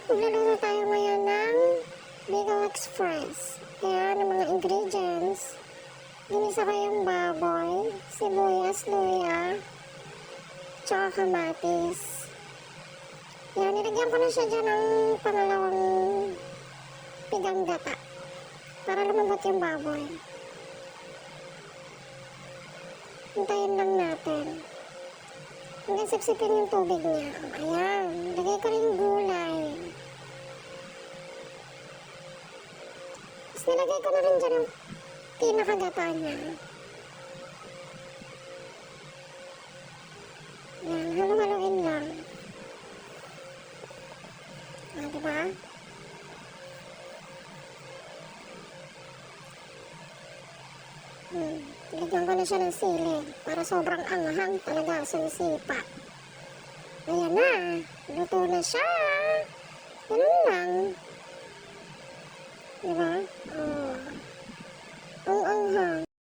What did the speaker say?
Magluluto tayo ngayon ng Bicol Express. Ayan ang mga ingredients. Ginisa ko yung baboy, sibuyas, luya, tsaka kamatis. Yan, nilagyan ko na siya dyan ng pangalawang pigang gata para lumambot yung baboy. Hintayin lang natin. Hanggang sipsipin yung tubig niya. Ayan, lagay ko rin yung gulay. Tapos nilagay ko na rin dyan yung pinakagata niya. Ayan, halu-haluin lang. Diba? Lagyan ko na siya ng sili para sobrang anghang talaga, sumisipa. Ayan na, luto na siya. Ganun lang. Diba? Oh, ang anghang.